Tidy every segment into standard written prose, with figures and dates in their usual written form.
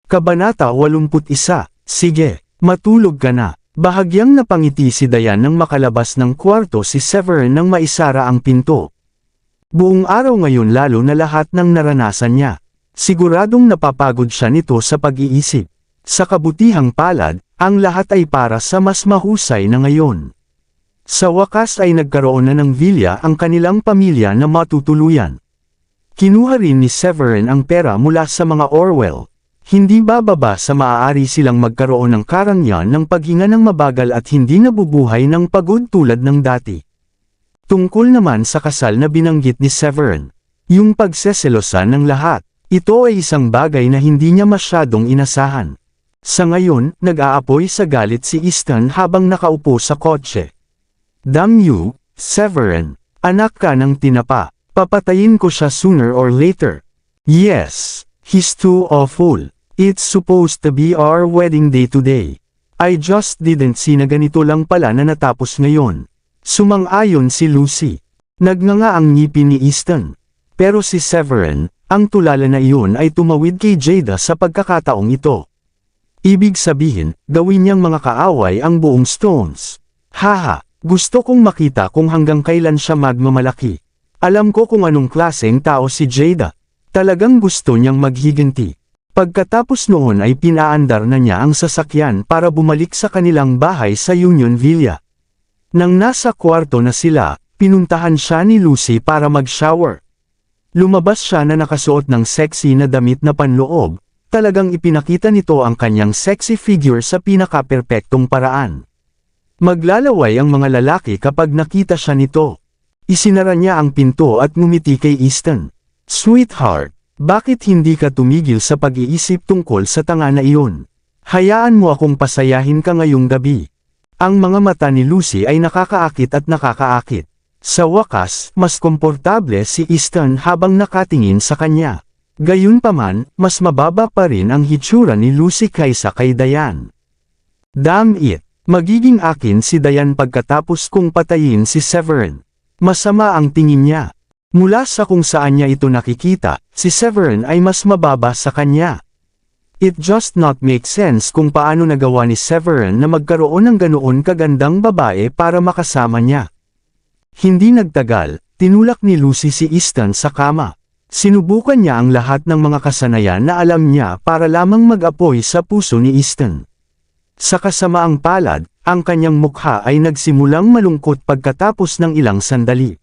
Kabanata 81, sige, matulog ka na. Bahagyang napangiti si Dayan nang makalabas ng kwarto si Severin nang maisara ang pinto. Buong araw ngayon lalo na lahat ng naranasan niya. Siguradong napapagod siya nito sa pag-iisip. Sa kabutihang palad, ang lahat ay para sa mas mahusay na ngayon. Sa wakas ay nagkaroon na ng Villa ang kanilang pamilya na matutuluyan. Kinuha rin ni Severin ang pera mula sa mga Orwell. Hindi bababa sa maaari silang magkaroon ng karangyaan ng paghinga ng mabagal at hindi nabubuhay ng pagod tulad ng dati. Tungkol naman sa kasal na binanggit ni Severin, yung pagseselosan ng lahat, ito ay isang bagay na hindi niya masyadong inasahan. Sa ngayon, nag-aapoy sa galit si Easton habang nakaupo sa kotse. Damn you, Severin, anak ka ng tinapa, papatayin ko siya sooner or later. Yes, he's too awful. It's supposed to be our wedding day today. I just didn't see na ganito lang pala na natapos ngayon. Sumang-ayon si Lucy. Nagnganga ang ngipin ni Easton. Pero si Severin, ang tulala na iyon ay tumawid kay Jada sa pagkakataong ito. Ibig sabihin, gawin niyang mga kaaway ang buong Stones. Haha, gusto kong makita kung hanggang kailan siya magmamalaki. Alam ko kung anong klaseng tao si Jada. Talagang gusto niyang maghiganti. Pagkatapos noon ay pinaandar na niya ang sasakyan para bumalik sa kanilang bahay sa Union Villa. Nang nasa kwarto na sila, pinuntahan siya ni Lucy para mag-shower. Lumabas siya na nakasuot ng sexy na damit na panloob, talagang ipinakita nito ang kanyang sexy figure sa pinaka-perpektong paraan. Maglalaway ang mga lalaki kapag nakita siya nito. Isinara niya ang pinto at ngumiti kay Easton. Sweetheart, bakit hindi ka tumigil sa pag-iisip tungkol sa tanga na iyon? Hayaan mo akong pasayahin ka ngayong gabi. Ang mga mata ni Lucy ay nakakaakit at nakakaakit. Sa wakas, mas komportable si Easton habang nakatingin sa kanya. Gayunpaman, mas mababa pa rin ang hitsura ni Lucy kaysa kay Dayan. Damn it! Magiging akin si Dayan pagkatapos kong patayin si Severin. Masama ang tingin niya. Mula sa kung saan niya ito nakikita, si Severin ay mas mababa sa kanya. It just not make sense kung paano nagawa ni Severin na magkaroon ng ganoon kagandang babae para makasama niya. Hindi nagtagal, tinulak ni Lucy si Easton sa kama. Sinubukan niya ang lahat ng mga kasanayan na alam niya para lamang mag-apoy sa puso ni Easton. Sa kasamaang palad, ang kanyang mukha ay nagsimulang malungkot pagkatapos ng ilang sandali.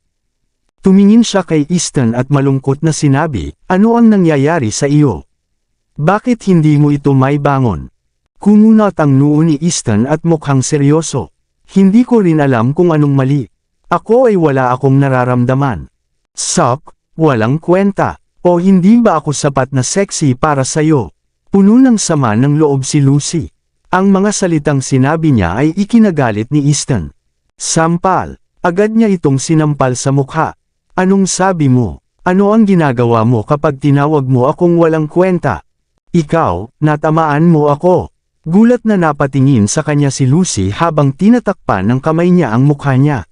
Tumingin siya kay Easton at malungkot na sinabi, ano ang nangyayari sa iyo? Bakit hindi mo ito may bangon? Kumunat ang noo ni Easton at mukhang seryoso. Hindi ko rin alam kung anong mali. Ako ay wala akong nararamdaman. Sup, walang kwenta. O hindi ba ako sapat na sexy para sa'yo? Puno ng sama ng loob si Lucy. Ang mga salitang sinabi niya ay ikinagalit ni Easton. Sampal, agad niya itong sinampal sa mukha. Anong sabi mo? Ano ang ginagawa mo kapag tinawag mo akong walang kwenta? Ikaw, natamaan mo ako. Gulat na napatingin sa kanya si Lucy habang tinatakpan ng kamay niya ang mukha niya.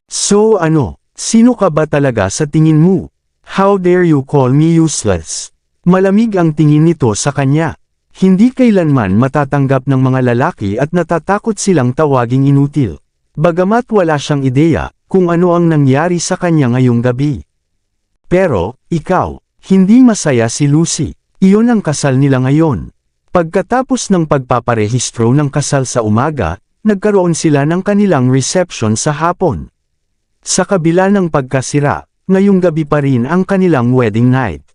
So ano, sino ka ba talaga sa tingin mo? How dare you call me useless? Malamig ang tingin nito sa kanya. Hindi kailanman matatanggap ng mga lalaki at natatakot silang tawaging inutil. Bagamat wala siyang ideya kung ano ang nangyari sa kanya ngayong gabi. Pero, ikaw, hindi masaya si Lucy. Iyon ang kasal nila ngayon. Pagkatapos ng pagpaparehistro ng kasal sa umaga, nagkaroon sila ng kanilang reception sa hapon. Sa kabila ng pagkasira, ngayong gabi pa rin ang kanilang wedding night.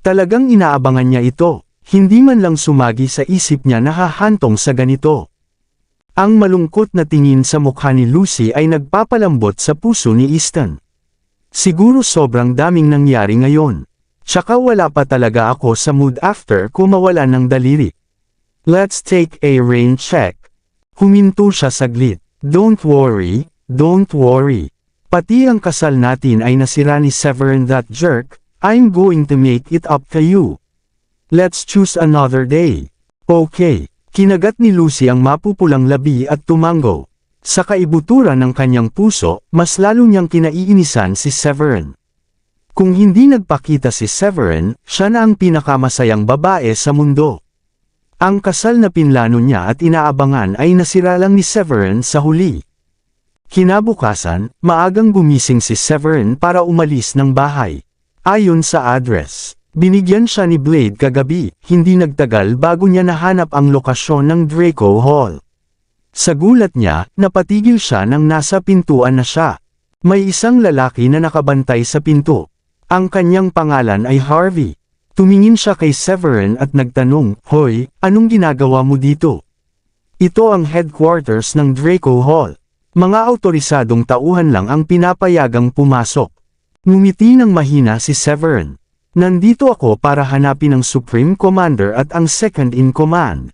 Talagang inaabangan niya ito, hindi man lang sumagi sa isip niya na hahantong sa ganito. Ang malungkot na tingin sa mukha ni Lucy ay nagpapalambot sa puso ni Easton. Siguro sobrang daming nangyari ngayon. Tsaka wala pa talaga ako sa mood after ko mawala ng daliri. Let's take a rain check. Huminto siya saglit. Don't worry, don't worry. Pati ang kasal natin ay nasira ni Severin that jerk. I'm going to make it up to you. Let's choose another day. Okay. Kinagat ni Lucy ang mapupulang labi at tumango. Sa kaibuturan ng kanyang puso, mas lalo niyang kinaiinisan si Severin. Kung hindi nagpakita si Severin, siya na ang pinakamasayang babae sa mundo. Ang kasal na pinlano niya at inaabangan ay nasira lang ni Severin sa huli. Kinabukasan, maagang gumising si Severin para umalis ng bahay. Ayon sa address, binigyan siya ni Blade kagabi, hindi nagtagal bago niya nahanap ang lokasyon ng Draco Hall. Sa gulat niya, napatigil siya nang nasa pintuan na siya. May isang lalaki na nakabantay sa pinto. Ang kanyang pangalan ay Harvey. Tumingin siya kay Severin at nagtanong, "Hoy, anong ginagawa mo dito?" Ito ang headquarters ng Draco Hall. Mga autorisadong tauhan lang ang pinapayagang pumasok. Ngumiti ng mahina si Severin. "Nandito ako para hanapin ang Supreme Commander at ang Second in Command.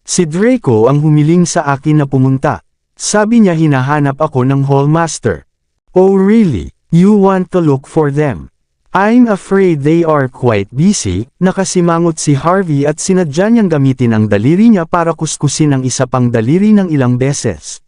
Si Draco ang humiling sa akin na pumunta. Sabi niya hinahanap ako ng Hallmaster." "Oh really? You want to look for them?" "I'm afraid they are quite busy." Nakasimangot si Harvey at sinadya niyang gamitin ang daliri niya para kuskusin ang isa pang daliri ng ilang beses.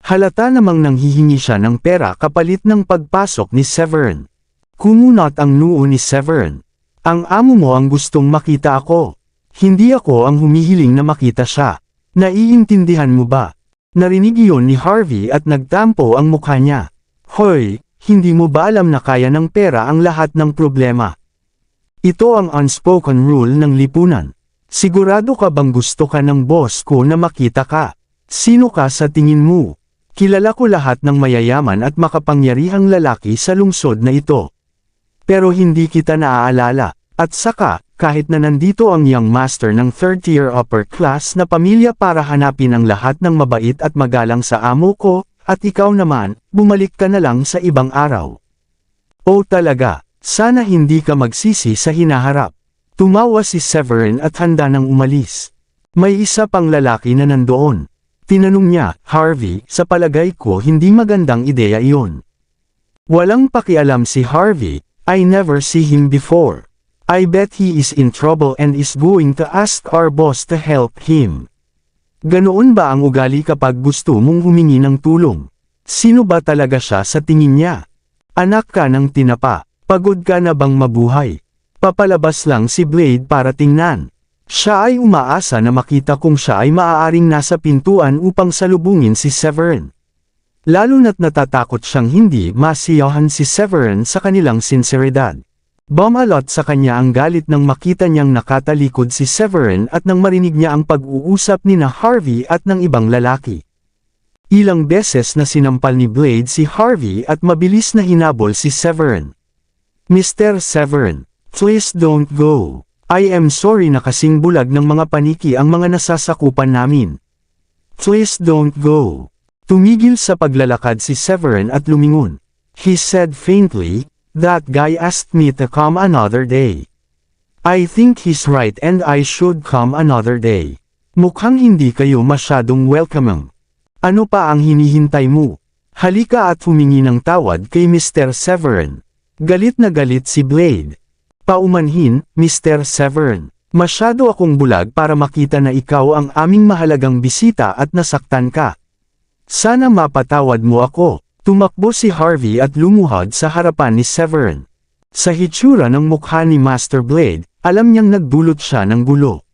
Halata namang nanghihingi siya ng pera kapalit ng pagpasok ni Severin. Kumunot ang noo ni Severin. "Ang amo mo ang gustong makita ako. Hindi ako ang humihiling na makita siya. Naiintindihan mo ba?" Narinig iyon ni Harvey at nagtampo ang mukha niya. "Hoy! Hindi mo ba alam na kaya ng pera ang lahat ng problema? Ito ang unspoken rule ng lipunan. Sigurado ka bang gusto ka ng boss ko na makita ka? Sino ka sa tingin mo? Kilala ko lahat ng mayayaman at makapangyarihang lalaki sa lungsod na ito. Pero hindi kita naaalala. At saka, kahit na nandito ang young master ng third-tier upper class na pamilya para hanapin ang lahat ng mabait at magalang sa amo ko, at ikaw naman, bumalik ka na lang sa ibang araw." "Oh talaga, sana hindi ka magsisi sa hinaharap." Tumawa si Severin at handa nang umalis. May isa pang lalaki na nandoon. Tinanong niya, "Harvey, sa palagay ko hindi magandang ideya iyon." Walang pakialam si Harvey, "I never see him before. I bet he is in trouble and is going to ask our boss to help him." Ganoon ba ang ugali kapag gusto mong humingi ng tulong? Sino ba talaga siya sa tingin niya? Anak ka ng tinapa, pagod ka na bang mabuhay? Papalabas lang si Blade para tingnan. Siya ay umaasa na makita kung siya ay maaaring nasa pintuan upang salubungin si Severin. Lalo na't natatakot siyang hindi masiyahan si Severin sa kanilang sinseridad. Bumalot sa kanya ang galit nang makita niyang nakatalikod si Severin at nang marinig niya ang pag-uusap ni na Harvey at ng ibang lalaki. Ilang beses na sinampal ni Blade si Harvey at mabilis na hinabol si Severin. "Mr. Severin, please don't go. I am sorry na kasing bulag ng mga paniki ang mga nasasakupan namin. Please don't go." Tumigil sa paglalakad si Severin at lumingon. He said faintly, "That guy asked me to come another day. I think he's right and I should come another day. Mukhang hindi kayo masyadong welcoming. Ano pa ang hinihintay mo? Halika at humingi ng tawad kay Mr. Severin." Galit na galit si Blade. "Paumanhin, Mr. Severin. Masyado akong bulag para makita na ikaw ang aming mahalagang bisita at nasaktan ka. Sana mapatawad mo ako." Tumakbo si Harvey at lumuhod sa harapan ni Severin. Sa hitsura ng mukha ni Master Blade, alam niyang nagdulot siya ng gulo.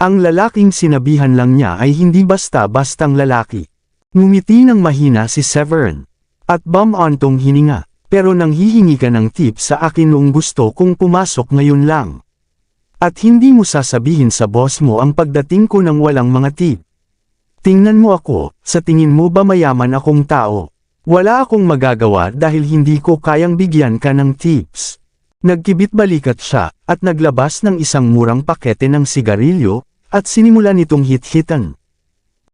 Ang lalaking sinabihan lang niya ay hindi basta-bastang lalaki. Ngumiti ng mahina si Severin. At bumantong hininga, "Pero nang hihingi ka ng tip sa akin noong gusto kong pumasok ngayon lang. At hindi mo sasabihin sa boss mo ang pagdating ko ng walang mga tip. Tingnan mo ako, sa tingin mo ba mayaman akong tao? Wala akong magagawa dahil hindi ko kayang bigyan ka ng tips." Nagkibit-balikat siya, at naglabas ng isang murang pakete ng sigarilyo, at sinimulan itong hit-hitan.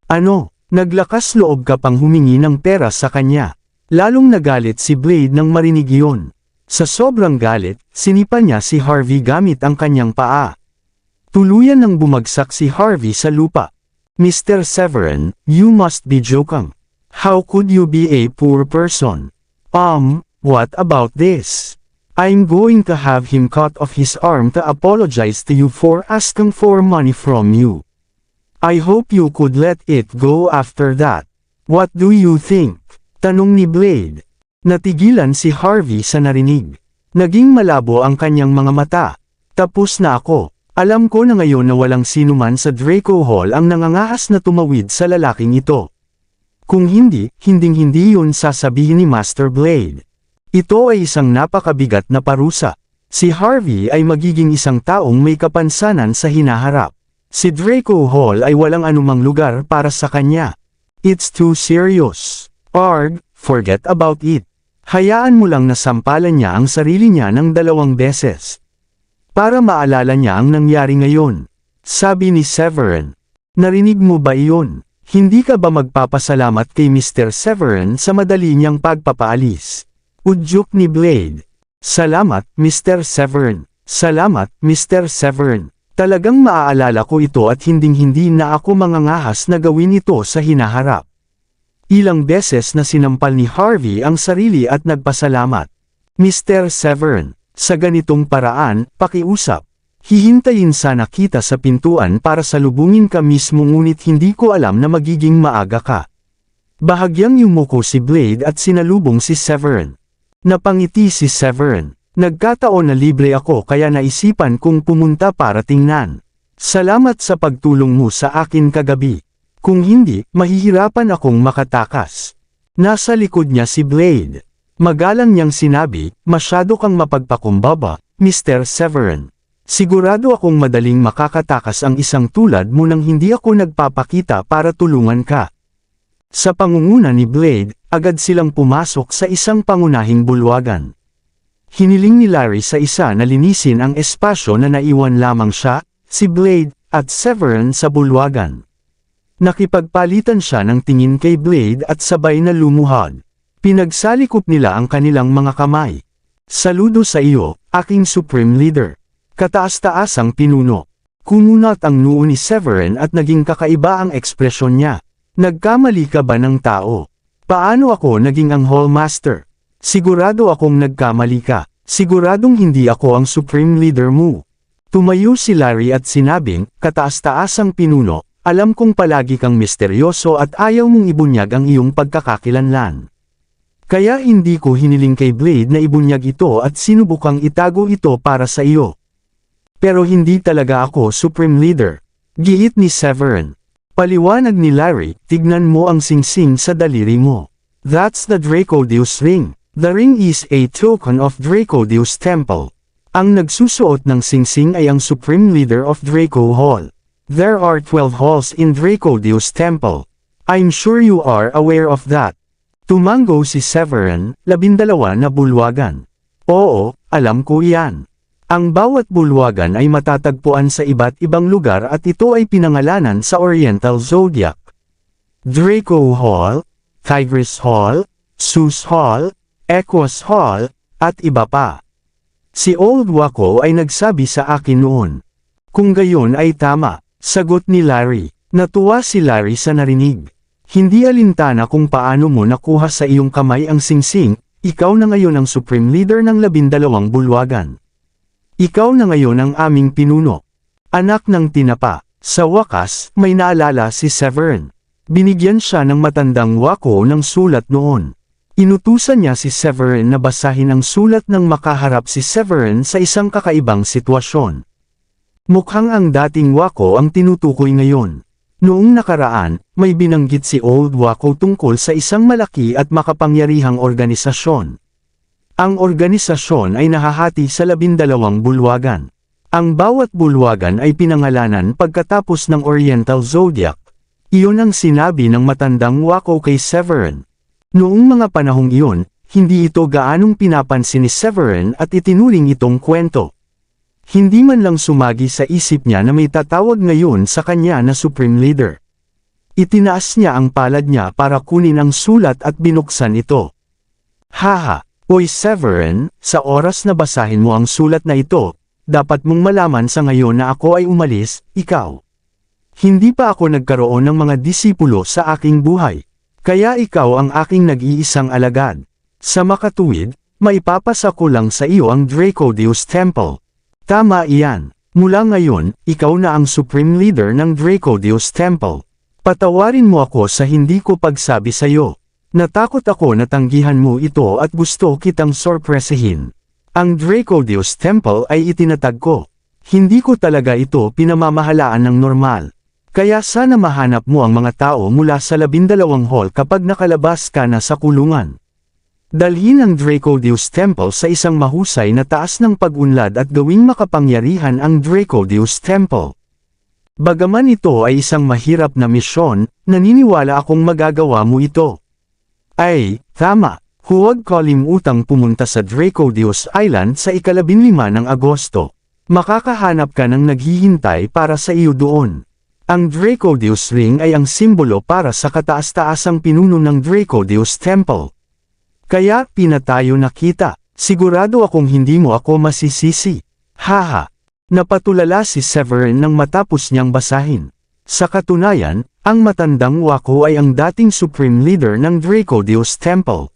"Ano, naglakas loob ka pang humingi ng pera sa kanya?" Lalong nagalit si Blade nang marinig iyon. Sa sobrang galit, sinipa niya si Harvey gamit ang kanyang paa. Tuluyan nang bumagsak si Harvey sa lupa. "Mr. Severin, you must be joking. How could you be a poor person? What about this? I'm going to have him cut off his arm to apologize to you for asking for money from you. I hope you could let it go after that. What do you think?" Tanong ni Blade. Natigilan si Harvey sa narinig. Naging malabo ang kanyang mga mata. "Tapos na ako. Alam ko na ngayon na walang sinuman sa Draco Hall ang nangangahas na tumawid sa lalaking ito. Kung hindi, hinding-hindi yun sasabihin ni Master Blade. Ito ay isang napakabigat na parusa. Si Harvey ay magiging isang taong may kapansanan sa hinaharap. Si Draco Hall ay walang anumang lugar para sa kanya. It's too serious. Arg, forget about it. Hayaan mo lang na sampalan niya ang sarili niya ng 2 beses. Para maalala niya ang nangyari ngayon. Sabi ni Severin. Narinig mo ba iyon? Hindi ka ba magpapasalamat kay Mr. Severin sa madali niyang pagpapaalis? Udyok ni Blade. Salamat, Mr. Severin. Salamat, Mr. Severin. Talagang maaalala ko ito at hinding-hindi na ako mangangahas na gawin ito sa hinaharap. Ilang beses na sinampal ni Harvey ang sarili at nagpasalamat. Mr. Severin. Sa ganitong paraan, pakiusap. Hihintayin sana kita sa pintuan para salubungin ka mismo ngunit hindi ko alam na magiging maaga ka. Bahagyang yumuko si Blade at sinalubong si Severin. Napangiti si Severin. Nagkataon na libre ako kaya naisipan kong pumunta para tingnan. Salamat sa pagtulong mo sa akin kagabi. Kung hindi, mahihirapan akong makatakas. Nasa likod niya si Blade. Magalang niyang sinabi, masyado kang mapagpakumbaba, Mr. Severin. Sigurado akong madaling makakatakas ang isang tulad mo nang hindi ako nagpapakita para tulungan ka. Sa pangunguna ni Blade, agad silang pumasok sa isang pangunahing bulwagan. Hiniling ni Larry sa isa na linisin ang espasyo na naiwan lamang siya, si Blade, at Severin sa bulwagan. Nakipagpalitan siya ng tingin kay Blade at sabay na lumuhod. Pinagsalikop nila ang kanilang mga kamay. Saludo sa iyo, aking Supreme Leader. Kataas-taasang pinuno. Kumunat ang noo ni Severin at naging kakaiba ang ekspresyon niya. Nagkamali ka ba ng tao? Paano ako naging ang Hall Master? Sigurado akong nagkamali ka. Siguradong hindi ako ang Supreme Leader mo. Tumayo si Larry at sinabing, kataas-taasang pinuno, alam kong palagi kang misteryoso at ayaw mong ibunyag ang iyong pagkakakilanlan. Kaya hindi ko hiniling kay Blade na ibunyag ito at sinubukang itago ito para sa iyo. Pero hindi talaga ako Supreme Leader. Gihit ni Severin. Paliwanag ni Larry, tignan mo ang singsing sa daliri mo. That's the Draco Deus ring. The ring is a token of Draco Deus Temple. Ang nagsusuot ng singsing ay ang Supreme Leader of Draco Hall. There are 12 halls in Draco Deus Temple. I'm sure you are aware of that. Tumango si Severin, 12 na bulwagan. Oo, alam ko iyan. Ang bawat bulwagan ay matatagpuan sa iba't ibang lugar at ito ay pinangalanan sa Oriental Zodiac. Draco Hall, Tigris Hall, Zeus Hall, Equus Hall, at iba pa. Si Old Waco ay nagsabi sa akin noon. Kung gayon ay tama, sagot ni Larry. Natuwa si Larry sa narinig. Hindi alintana kung paano mo nakuha sa iyong kamay ang singsing, ikaw na ngayon ang Supreme Leader ng 12 bulwagan. Ikaw na ngayon ang aming pinuno. Anak ng tinapa. Sa wakas, may naalala si Severin. Binigyan siya ng matandang Waco ng sulat noon. Inutusan niya si Severin na basahin ang sulat nang makaharap si Severin sa isang kakaibang sitwasyon. Mukhang ang dating Waco ang tinutukoy ngayon. Noong nakaraan, may binanggit si Old Waco tungkol sa isang malaki at makapangyarihang organisasyon. Ang organisasyon ay nahahati sa 12 bulwagan. Ang bawat bulwagan ay pinangalanan pagkatapos ng Oriental Zodiac. Iyon ang sinabi ng matandang Waco kay Severin. Noong mga panahong iyon, hindi ito gaanong pinapansin ni Severin at itinuring itong kwento. Hindi man lang sumagi sa isip niya na may tatawag ngayon sa kanya na Supreme Leader. Itinaas niya ang palad niya para kunin ang sulat at binuksan ito. Haha, oy Severin, sa oras na basahin mo ang sulat na ito, dapat mong malaman sa ngayon na ako ay umalis, ikaw. Hindi pa ako nagkaroon ng mga disipulo sa aking buhay. Kaya ikaw ang aking nag-iisang alagad. Sa makatuwid, maipapasa ko lang sa iyo ang Draco Deus Temple. Tama iyan. Mula ngayon, ikaw na ang Supreme Leader ng Draco Deus Temple. Patawarin mo ako sa hindi ko pagsabi sa iyo. Natakot ako na tanggihan mo ito at gusto kitang sorpresahin. Ang Draco Deus Temple ay itinatag ko. Hindi ko talaga ito pinamamahalaan ng normal. Kaya sana mahanap mo ang mga tao mula sa 12 hall kapag nakalabas ka na sa kulungan. Dalhin ang Draco Deus Temple sa isang mahusay na taas ng pag-unlad at gawing makapangyarihan ang Draco Deus Temple. Bagaman ito ay isang mahirap na misyon, naniniwala akong magagawa mo ito. Ay, tama. Huwag kalimutang pumunta sa Draco Deus Island sa ika-15 ng Agosto. Makakahanap ka ng naghihintay para sa iyo doon. Ang Draco Deus Ring ay ang simbolo para sa kataas-taasang pinuno ng Draco Deus Temple. Kaya pinatayo na kita. Sigurado akong hindi mo ako masisisi. Haha. Napatulala si Severin nang matapos niyang basahin. Sa katunayan, ang matandang Wako ay ang dating Supreme Leader ng Draco Deus Temple.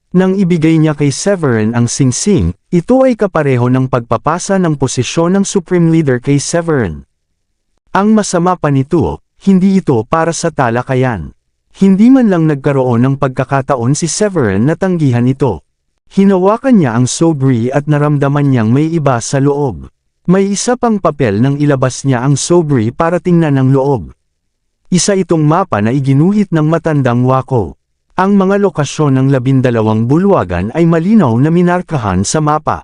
Nang ibigay niya kay Severin ang singsing, ito ay kapareho ng pagpapasa ng posisyon ng Supreme Leader kay Severin. Ang masama pa nito, hindi ito para sa talakayan. Hindi man lang nagkaroon ng pagkakataon si Severin na tanggihan ito. Hinawakan niya ang sobri at naramdaman niyang may iba sa loob. May isa pang papel nang ilabas niya ang sobri para tingnan ang loob. Isa itong mapa na iginuhit ng matandang Wako. Ang mga lokasyon ng 12 bulwagan ay malinaw na minarkahan sa mapa.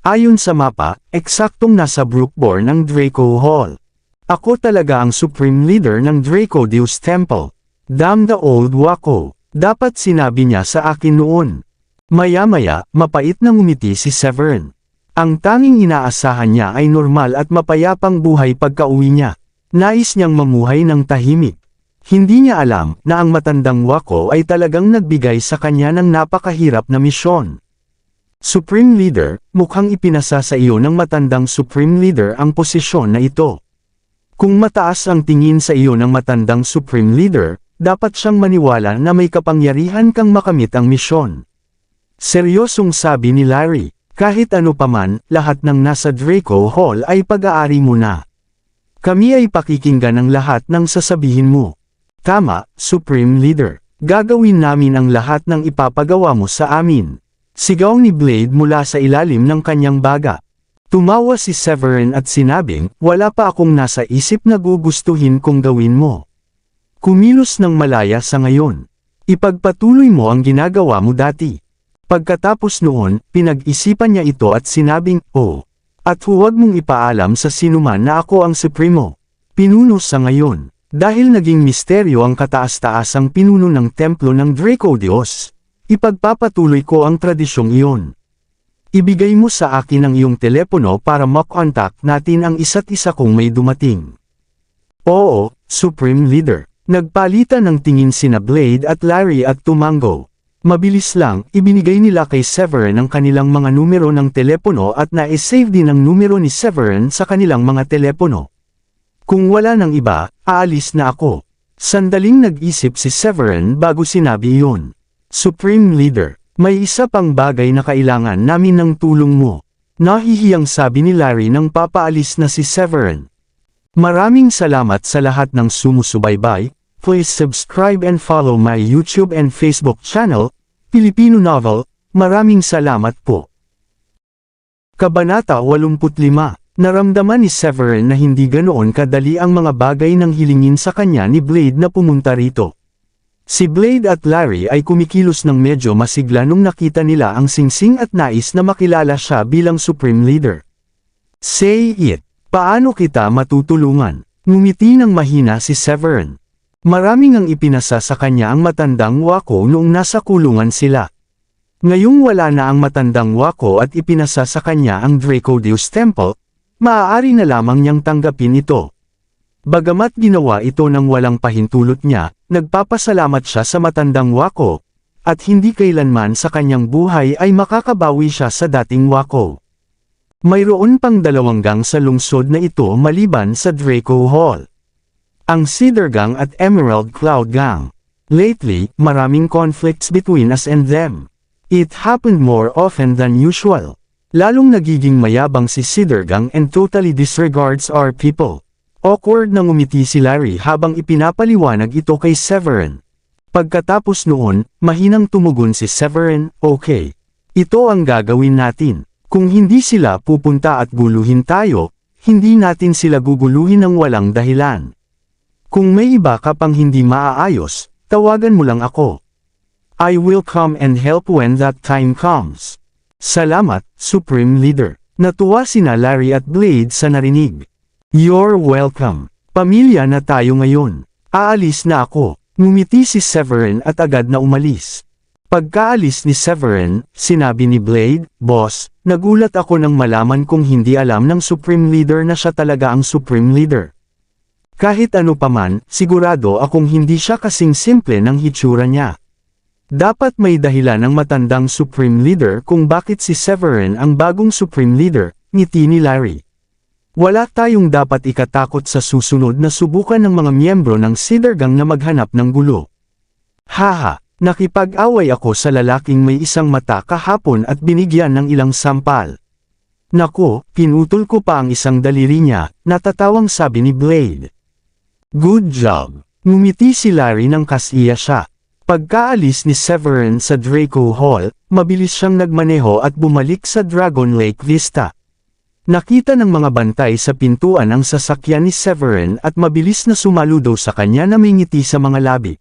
Ayon sa mapa, eksaktong nasa Brookborn ang Draco Hall. Ako talaga ang Supreme Leader ng Draco Deus Temple. Damn the old Wako. Dapat sinabi niya sa akin noon. Maya-maya, mapait na ngumiti si Severin. Ang tanging inaasahan niya ay normal at mapayapang buhay pagka-uwi niya. Nais niyang mamuhay ng tahimik. Hindi niya alam na ang matandang Wako ay talagang nagbigay sa kanya ng napakahirap na misyon. Supreme Leader, mukhang ipinasa sa iyo ng matandang Supreme Leader ang posisyon na ito. Kung mataas ang tingin sa iyo ng matandang Supreme Leader, dapat siyang maniwala na may kapangyarihan kang makamit ang misyon. Seryosong sabi ni Larry, kahit ano paman, lahat ng nasa Draco Hall ay pag-aari mo na. Kami ay pakikinggan ang lahat ng sasabihin mo. Tama, Supreme Leader. Gagawin namin ang lahat ng ipapagawa mo sa amin. Sigaw ni Blade mula sa ilalim ng kanyang baga. Tumawa si Severin at sinabing, wala pa akong nasa isip na gugustuhin kong gawin mo. Kumilos ng malaya sa ngayon. Ipagpatuloy mo ang ginagawa mo dati. Pagkatapos noon, pinag-isipan niya ito at sinabing, oh. At huwag mong ipaalam sa sinuman na ako ang Supremo. Pinuno sa ngayon. Dahil naging misteryo ang kataas-taasang pinuno ng templo ng Draco Deus, ipagpapatuloy ko ang tradisyong iyon. Ibigay mo sa akin ang iyong telepono para makontak natin ang isa't isa kung may dumating. Oo, Supreme Leader. Nagpalitan ng tingin sina Blade at Larry at tumango. Mabilis lang, ibinigay nila kay Severin ang kanilang mga numero ng telepono at na-save din ang numero ni Severin sa kanilang mga telepono. Kung wala ng iba, aalis na ako. Sandaling nag-isip si Severin bago sinabi iyon. Supreme Leader. May isa pang bagay na kailangan namin ng tulong mo. Nahihiyang sabi ni Larry nang papaalis na si Severin. Maraming salamat sa lahat ng sumusubaybay. Please subscribe and follow my YouTube and Facebook channel, Filipino Novel. Maraming salamat po. Kabanata 85. Naramdaman ni Severin na hindi ganoon kadali ang mga bagay nang hilingin sa kanya ni Blade na pumunta rito. Si Blade at Larry ay kumikilos ng medyo masigla nung nakita nila ang singsing at nais na makilala siya bilang Supreme Leader. Say it. Paano kita matutulungan? Ngumiti ng mahina si Severin. Maraming ang ipinasa sa kanya ang matandang Wako noong nasa kulungan sila. Ngayong wala na ang matandang Wako at ipinasa sa kanya ang Draco Deus Temple, maaari na lamang niyang tanggapin ito. Bagamat ginawa ito ng walang pahintulot niya, nagpapasalamat siya sa matandang Wako, at hindi kailanman sa kanyang buhay ay makakabawi siya sa dating Wako. Mayroon pang 2 gang sa lungsod na ito maliban sa Draco Hall. Ang Cedar Gang at Emerald Cloud Gang. Lately, maraming conflicts between us and them. It happened more often than usual. Lalong nagiging mayabang si Cedar Gang and totally disregards our people. Awkward na ngumiti si Larry habang ipinapaliwanag ito kay Severin. Pagkatapos noon, mahinang tumugon si Severin, okay. Ito ang gagawin natin. Kung hindi sila pupunta at guluhin tayo, hindi natin sila guguluhin ng walang dahilan. Kung may iba ka pang hindi maaayos, tawagan mo lang ako. I will come and help when that time comes. Salamat, Supreme Leader. Natuwa sina Larry at Blade sa narinig. You're welcome. Pamilya na tayo ngayon. Aalis na ako. Ngumiti si Severin at agad na umalis. Pagkaalis ni Severin, sinabi ni Blade, Boss, nagulat ako nang malaman kong hindi alam ng Supreme Leader na siya talaga ang Supreme Leader. Kahit ano paman, sigurado akong hindi siya kasing simple ng hitsura niya. Dapat may dahilan ng matandang Supreme Leader kung bakit si Severin ang bagong Supreme Leader, ngiti ni Larry. Wala tayong dapat ikatakot sa susunod na subukan ng mga miyembro ng Cedar Gang na maghanap ng gulo. Haha, nakipag-away ako sa lalaking may isang mata kahapon at binigyan ng ilang sampal. Nako, pinutol ko pa ang isang daliri niya, natatawang sabi ni Blade. Good job. Ngumiti si Larry nang kasiya siya. Pagkaalis ni Severin sa Draco Hall, mabilis siyang nagmaneho at bumalik sa Dragon Lake Vista. Nakita ng mga bantay sa pintuan ang sasakyan ni Severin at mabilis na sumaludo sa kanya na may ngiti sa mga labi.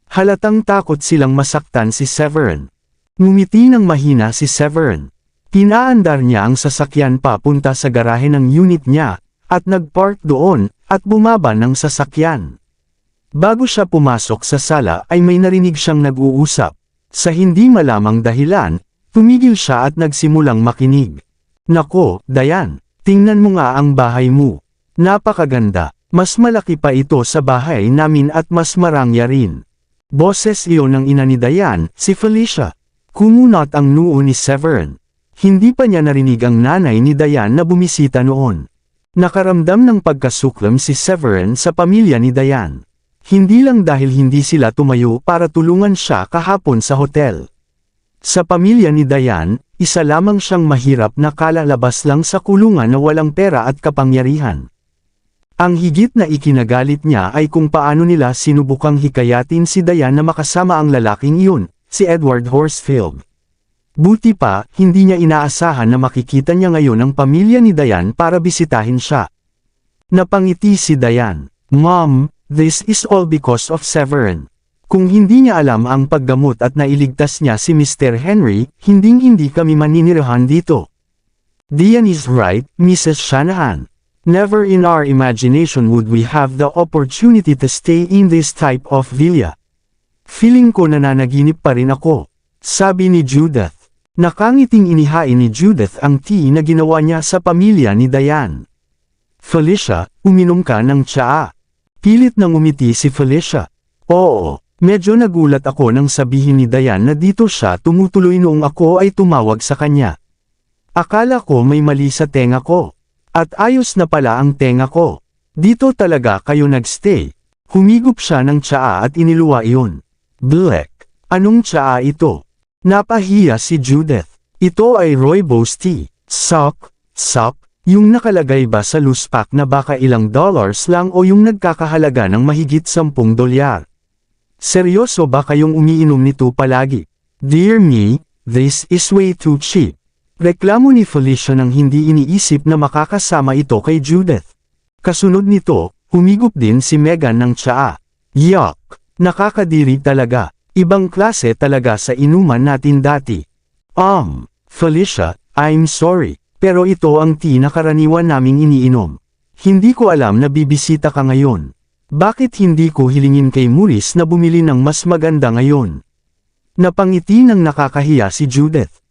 Halatang takot silang masaktan si Severin. Ngumiti ng mahina si Severin. Pinaandar niya ang sasakyan papunta sa garahe ng unit niya, at nagpark doon, at bumaba ng sasakyan. Bago siya pumasok sa sala ay may narinig siyang nag-uusap. Sa hindi malamang dahilan, tumigil siya at nagsimulang makinig. Nako, Dayan, tingnan mo nga ang bahay mo. Napakaganda, mas malaki pa ito sa bahay namin at mas marangya rin. Boses iyon ng ina ni Dayan, si Felicia. Kumunot ang noo ni Severin. Hindi pa niya narinig ang nanay ni Dayan na bumisita noon. Nakaramdam ng pagkasuklam si Severin sa pamilya ni Dayan. Hindi lang dahil hindi sila tumayo para tulungan siya kahapon sa hotel. Sa pamilya ni Dayan, isa lamang siyang mahirap na kalalabas lang sa kulungan na walang pera at kapangyarihan. Ang higit na ikinagalit niya ay kung paano nila sinubukang hikayatin si Dayan na makasama ang lalaking iyon, si Edward Horsfield. Buti pa, hindi niya inaasahan na makikita niya ngayon ang pamilya ni Dayan para bisitahin siya. Napangiti si Dayan. Mom, this is all because of Severin. Kung hindi niya alam ang paggamot at nailigtas niya si Mr. Henry, hinding-hindi kami maninirahan dito. Dian is right, Mrs. Shanahan. Never in our imagination would we have the opportunity to stay in this type of villa. Feeling ko nananaginip pa rin ako, sabi ni Judith. Nakangiting inihain ni Judith ang tea na ginawa niya sa pamilya ni Dayan. Felicia, uminom ka ng tsaa. Pilit nang umiti si Felicia. Oo. Medyo nagulat ako nang sabihin ni Dayan na dito siya tumutuloy noong ako ay tumawag sa kanya. Akala ko may mali sa tenga ko. At ayos na pala ang tenga ko. Dito talaga kayo nagstay. Humigop siya ng tsaa at iniluwa iyon. Black. Anong tsaa ito? Napahiya si Judith. Ito ay rooibos tea. Sok. Yung nakalagay ba sa loose pack na baka ilang dollars lang o yung nagkakahalaga ng mahigit $10? Seryoso ba kayong umiinom nito palagi? Dear me, this is way too cheap. Reklamo ni Felicia nang hindi iniisip na makakasama ito kay Judith. Kasunod nito, humigop din si Megan ng tsaa. Yuck! Nakakadiri talaga. Ibang klase talaga sa inuman natin dati. Felicia, I'm sorry, pero ito ang tea na karaniwan naming iniinom. Hindi ko alam na bibisita ka ngayon. Bakit hindi ko hilingin kay Maurice na bumili ng mas maganda ngayon? Napangiti ng nakakahiya si Judith.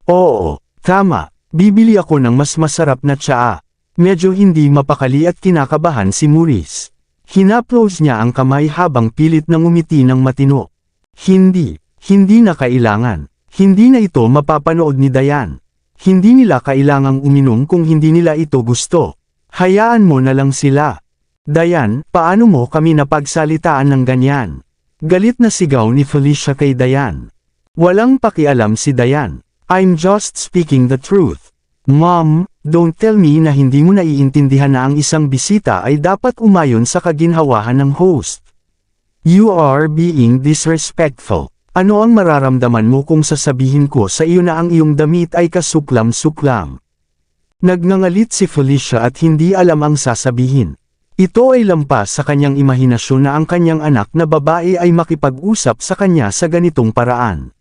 Oo, tama, bibili ako ng mas masarap na tsaa. Medyo hindi mapakali at kinakabahan si Maurice. Hinaplos niya ang kamay habang pilit ng umiti ng matino. Hindi na kailangan. Hindi na ito mapapanood ni Dayan. Hindi nila kailangang uminom kung hindi nila ito gusto. Hayaan mo na lang sila. Dayan, paano mo kami napagsalitaan ng ganyan? Galit na sigaw ni Felicia kay Dayan. Walang pakialam si Dayan. I'm just speaking the truth. Mom, don't tell me na hindi mo naiintindihan na ang isang bisita ay dapat umayon sa kaginhawahan ng host. You are being disrespectful. Ano ang mararamdaman mo kung sasabihin ko sa iyo na ang iyong damit ay kasuklam-suklam? Nagngangalit si Felicia at hindi alam ang sasabihin. Ito ay lampas sa kanyang imahinasyon na ang kanyang anak na babae ay makipag-usap sa kanya sa ganitong paraan.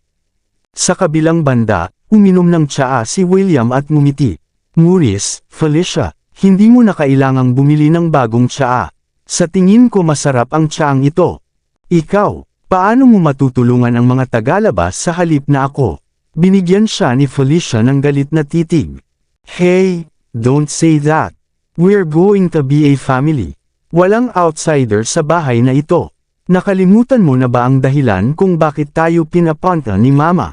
Sa kabilang banda, uminom ng tsaa si William at ngumiti. Maurice, Felicia, hindi mo na kailangang bumili ng bagong tsaa. Sa tingin ko masarap ang tsaang ito. Ikaw, paano mo matutulungan ang mga tagalabas sa halip na ako? Binigyan siya ni Felicia ng galit na titig. Hey, don't say that. We're going to be a family. Walang outsider sa bahay na ito. Nakalimutan mo na ba ang dahilan kung bakit tayo pinapunta ni Mama?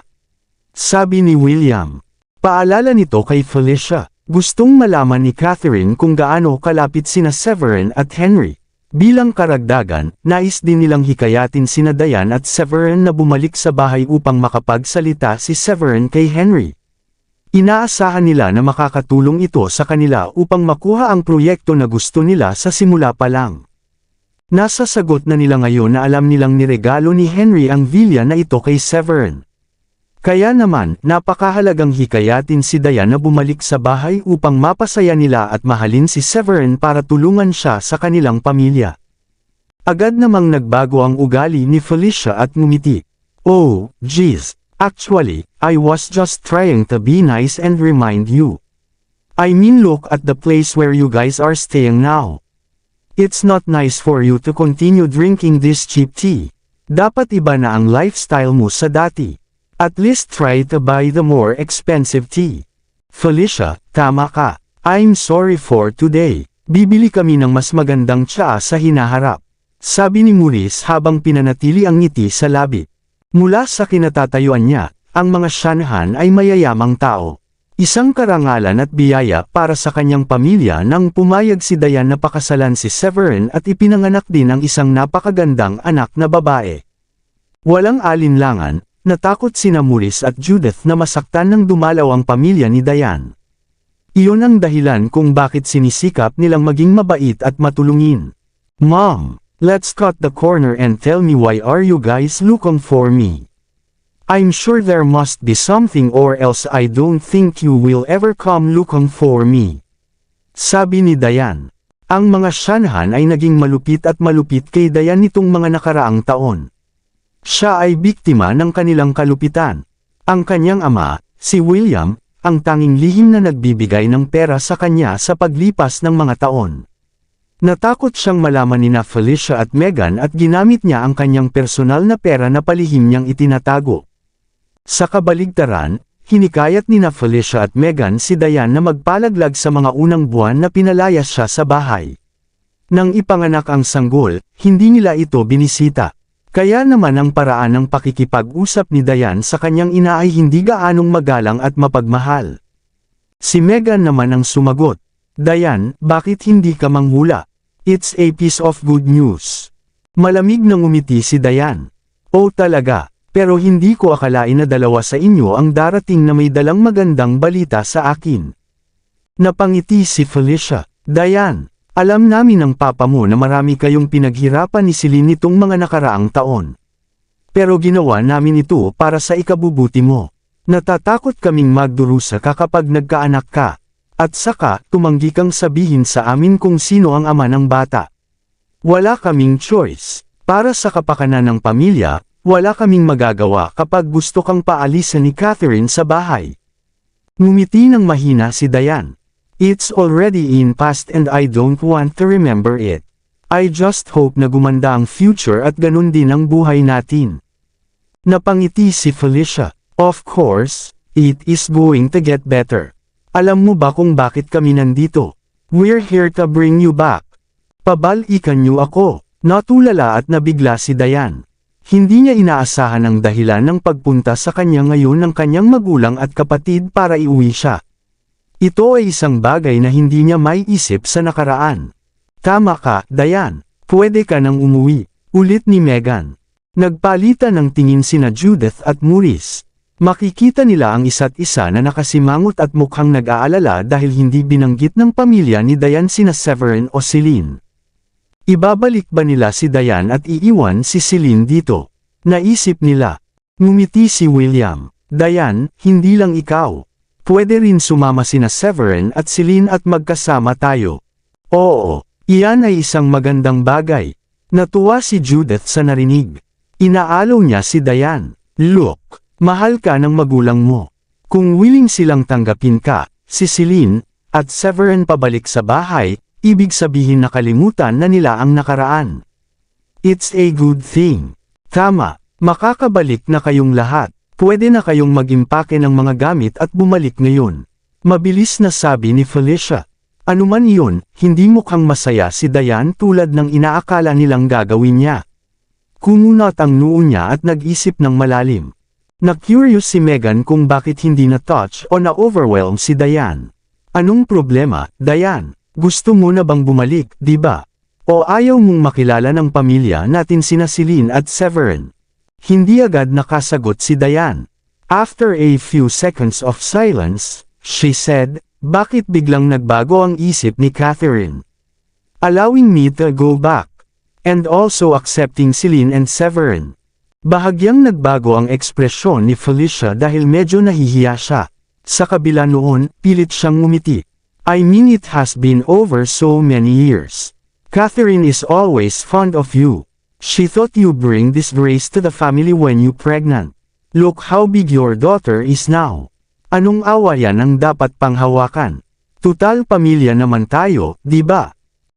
Sabi ni William. Paalala nito kay Felicia. Gustong malaman ni Catherine kung gaano kalapit sina Severin at Henry. Bilang karagdagan, nais din nilang hikayatin sina Diane at Severin na bumalik sa bahay upang makapagsalita si Severin kay Henry. Inaasahan nila na makakatulong ito sa kanila upang makuha ang proyekto na gusto nila sa simula pa lang. Nasa sagot na nila ngayon na alam nilang niregalo ni Henry ang villa na ito kay Severin. Kaya naman, napakahalagang hikayatin si Diane na bumalik sa bahay upang mapasaya nila at mahalin si Severin para tulungan siya sa kanilang pamilya. Agad namang nagbago ang ugali ni Felicia at ngumiti. Oh, geez. Actually, I was just trying to be nice and remind you. I mean, look at the place where you guys are staying now. It's not nice for you to continue drinking this cheap tea. Dapat iba na ang lifestyle mo sa dati. At least try to buy the more expensive tea. Felicia, tama ka. I'm sorry for today. Bibili kami ng mas magandang tsaa sa hinaharap. Sabi ni Maurice habang pinanatili ang ngiti sa labi. Mula sa kinatatayuan niya, ang mga Shanahan ay mayayamang tao. Isang karangalan at biyaya para sa kanyang pamilya nang pumayag si Diane na pakasalan si Severin at ipinanganak din ang isang napakagandang anak na babae. Walang alinlangan, natakot sina Maurice at Judith na masaktan nang dumalaw ang pamilya ni Diane. Iyon ang dahilan kung bakit sinisikap nilang maging mabait at matulungin. Mom! Let's cut the corner and tell me why are you guys looking for me? I'm sure there must be something or else I don't think you will ever come looking for me. Sabi ni Diane. Ang mga Shanahan ay naging malupit at malupit kay Diane nitong mga nakaraang taon. Siya ay biktima ng kanilang kalupitan. Ang kanyang ama, si William, ang tanging lihim na nagbibigay ng pera sa kanya sa paglipas ng mga taon. Natakot siyang malaman nina Felicia at Meghan at ginamit niya ang kanyang personal na pera na palihim niyang itinatago. Sa kabaligtaran, hinikayat nina Felicia at Meghan si Diane na magpalaglag sa mga unang buwan na pinalayas siya sa bahay. Nang ipanganak ang sanggol, hindi nila ito binisita. Kaya naman ang paraan ng pakikipag-usap ni Diane sa kanyang ina ay hindi gaanong magalang at mapagmahal. Si Meghan naman ang sumagot. Diane, bakit hindi ka manghula? It's a piece of good news. Malamig na ngumiti si Diane. Oh talaga, pero hindi ko akalain na dalawa sa inyo ang darating na may dalang magandang balita sa akin. Napangiti si Felicia. Diane, alam namin ng papa mo na marami kayong pinaghirapan ni Celine nitong mga nakaraang taon. Pero ginawa namin ito para sa ikabubuti mo. Natatakot kaming magdurusa ka kapag nagkaanak ka. At saka, tumanggi kang sabihin sa amin kung sino ang ama ng bata. Wala kaming choice. Para sa kapakanan ng pamilya, wala kaming magagawa kapag gusto kang paalisan ni Catherine sa bahay. Ngumiti ng mahina si Diane. It's already in past and I don't want to remember it. I just hope na gumanda ang future at ganun din ang buhay natin. Napangiti si Felicia. Of course, it is going to get better. Alam mo ba kung bakit kami nandito? We're here to bring you back. Pabalikan niyo ako. Natulala at nabigla si Diane. Hindi niya inaasahan ang dahilan ng pagpunta sa kanya ngayon ng kanyang magulang at kapatid para iuwi siya. Ito ay isang bagay na hindi niya maiisip sa nakaraan. Tama ka, Diane. Pwede ka nang umuwi. Ulit ni Meghan. Nagpalitan ng tingin sina Judith at Maurice. Makikita nila ang isa't isa na nakasimangot at mukhang nag-aalala dahil hindi binanggit ng pamilya ni Diane sina Severin o Celine. Ibabalik ba nila si Diane at iiwan si Celine dito? Naisip nila. Ngumiti si William. Diane, hindi lang ikaw. Pwede rin sumama sina Severin at Celine at magkasama tayo. Oo, iyan ay isang magandang bagay. Natuwa si Judith sa narinig. Inaalaw niya si Diane. Look, mahal ka ng magulang mo. Kung willing silang tanggapin ka, si Celine, at Severin pabalik sa bahay, ibig sabihin nakalimutan na nila ang nakaraan. It's a good thing. Tama, makakabalik na kayong lahat. Pwede na kayong mag-impake ng mga gamit at bumalik ngayon. Mabilis na sabi ni Felicia. Anuman iyon, hindi mukhang masaya si Diane tulad ng inaakala nilang gagawin niya. Kumunat ang noo niya at nag-isip ng malalim. Na-curious si Megan kung bakit hindi na-touch o na-overwhelm si Diane. Anong problema, Diane? Gusto mo na bang bumalik, di ba? O ayaw mong makilala ng pamilya natin sina Celine at Severin? Hindi agad nakasagot si Diane. After a few seconds of silence, she said, bakit biglang nagbago ang isip ni Catherine? Allowing me to go back. And also accepting Celine and Severin. Bahagyang nagbago ang ekspresyon ni Felicia dahil medyo nahihiya siya. Sa kabila noon, pilit siyang ngumiti. I mean it has been over so many years. Catherine is always fond of you. She thought you bring disgrace to the family when you pregnant. Look how big your daughter is now. Anong awa yan ang dapat panghawakan? Tutal pamilya naman tayo, di ba?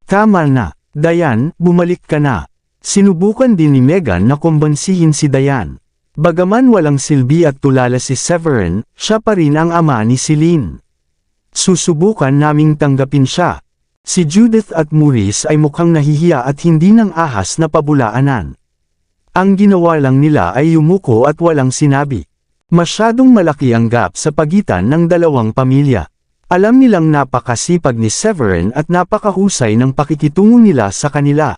Tama na, Diane, bumalik ka na. Sinubukan din ni Megan na kumbansihin si Diane. Bagaman walang silbi at tulala si Severin, siya pa rin ang ama ni Celine. Susubukan naming tanggapin siya. Si Judith at Maurice ay mukhang nahihiya at hindi nang ahas na pabulaanan. Ang ginawa lang nila ay yumuko at walang sinabi. Masyadong malaki ang gap sa pagitan ng dalawang pamilya. Alam nilang napakasipag ni Severin at napakahusay ng pakikitungo nila sa kanila.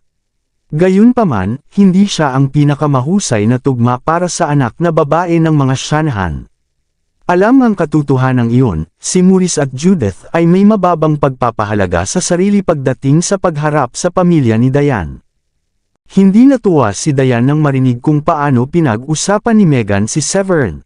Gayunpaman, hindi siya ang pinakamahusay na tugma para sa anak na babae ng mga Shanahan. Alam ang katotohanan iyon, si Maurice at Judith ay may mababang pagpapahalaga sa sarili pagdating sa pagharap sa pamilya ni Diane. Hindi natuwa si Diane nang marinig kung paano pinag-usapan ni Megan si Severin.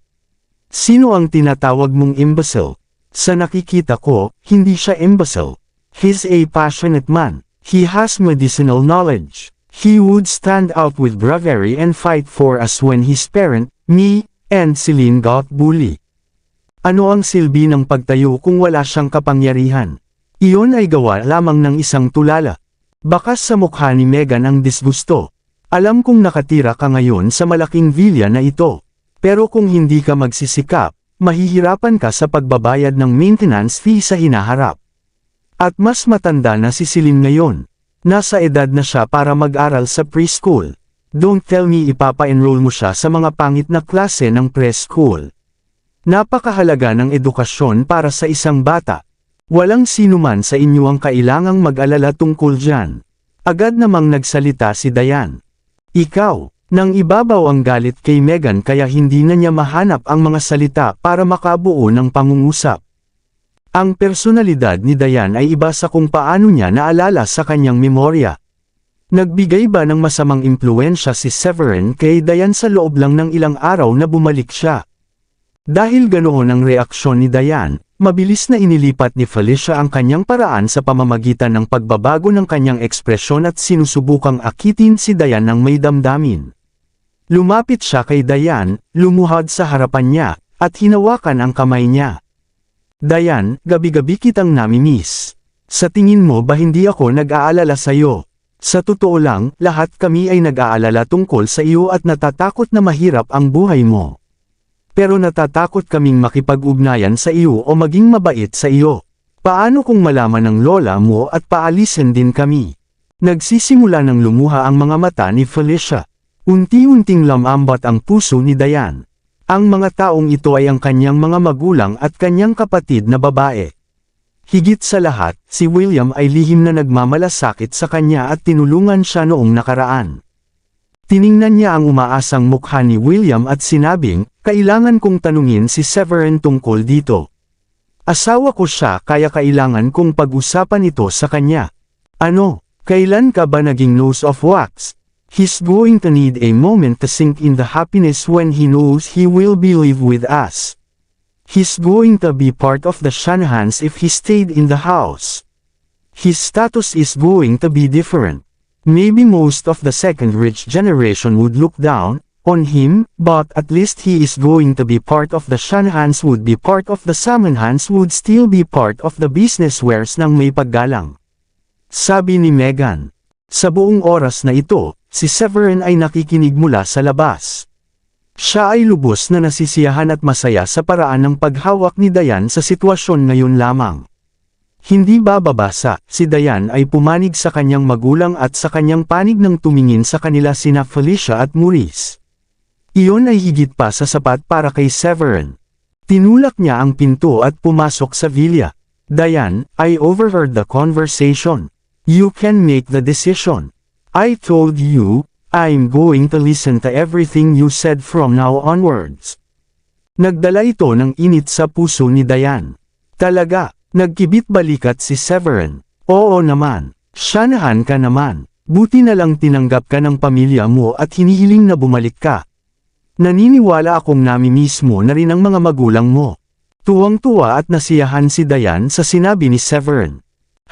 Sino ang tinatawag mong imbecile? Sa nakikita ko, hindi siya imbecile. He's a passionate man. He has medicinal knowledge. He would stand out with bravery and fight for us when his parent, me, and Celine got bullied. Ano ang silbi ng pagtayo kung wala siyang kapangyarihan? Iyon ay gawa lamang ng isang tulala. Bakas sa mukha ni Megan ang disgusto. Alam kong nakatira ka ngayon sa malaking villa na ito. Pero kung hindi ka magsisikap, mahihirapan ka sa pagbabayad ng maintenance fee sa hinaharap. At mas matanda na si Celine ngayon. Nasa edad na siya para mag-aral sa preschool. Don't tell me ipapa-enroll mo siya sa mga pangit na klase ng preschool. Napakahalaga ng edukasyon para sa isang bata. Walang sinuman sa inyo ang kailangang mag-alala tungkol dyan. Agad namang nagsalita si Diane. Ikaw, nang ibabaw ang galit kay Megan kaya hindi na niya mahanap ang mga salita para makabuo ng pangungusap. Ang personalidad ni Diane ay iba sa kung paano niya naalala sa kanyang memorya. Nagbigay ba ng masamang impluensya si Severin kay Diane sa loob lang ng ilang araw na bumalik siya? Dahil ganoon ang reaksyon ni Diane, mabilis na inilipat ni Felicia ang kanyang paraan sa pamamagitan ng pagbabago ng kanyang ekspresyon at sinusubukang akitin si Diane ng may damdamin. Lumapit siya kay Diane, lumuhod sa harapan niya, at hinawakan ang kamay niya. Diane, gabi-gabi kitang namimiss. Sa tingin mo ba hindi ako nag-aalala sa iyo? Sa totoo lang, lahat kami ay nag-aalala tungkol sa iyo at natatakot na mahirap ang buhay mo. Pero natatakot kaming makipag-ugnayan sa iyo o maging mabait sa iyo. Paano kung malaman ng lola mo at paalisin din kami? Nagsisimula ng lumuha ang mga mata ni Felicia. Unti-unting lamambat ang puso ni Diane. Ang mga taong ito ay ang kanyang mga magulang at kanyang kapatid na babae. Higit sa lahat, si William ay lihim na nagmamalasakit sa kanya at tinulungan siya noong nakaraan. Tiningnan niya ang umaasang mukha ni William at sinabing, kailangan kong tanungin si Severin tungkol dito. Asawa ko siya kaya kailangan kong pag-usapan ito sa kanya. Ano, kailan ka ba naging nose of wax? He's going to need a moment to sink in the happiness when he knows he will be live with us. He's going to be part of the Shanahans if he stayed in the house. His status is going to be different. Maybe most of the second rich generation would look down on him, but at least he is going to be part of the Shanahans, would be part of the Samanhans, would still be part of the business wares ng may paggalang. Sabi ni Meghan. Sa buong oras na ito, si Severin ay nakikinig mula sa labas. Siya ay lubos na nasisiyahan at masaya sa paraan ng paghawak ni Diane sa sitwasyon ngayon lamang. Hindi bababasa, si Diane ay pumanig sa kanyang magulang at sa kanyang panig nang tumingin sa kanila sina Felicia at Maurice. Iyon ay higit pa sa sapat para kay Severin. Tinulak niya ang pinto at pumasok sa villa. Diane, I overheard the conversation. You can make the decision. I told you, I'm going to listen to everything you said from now onwards. Nagdala ito ng init sa puso ni Diane. Talaga, nagkibit balikat si Severin. Oo naman, Shanahan ka naman. Buti na lang tinanggap ka ng pamilya mo at hinihiling na bumalik ka. Naniniwala akong namimiss mo na rin ang mga magulang mo. Tuwang-tuwa at nasiyahan si Diane sa sinabi ni Severin.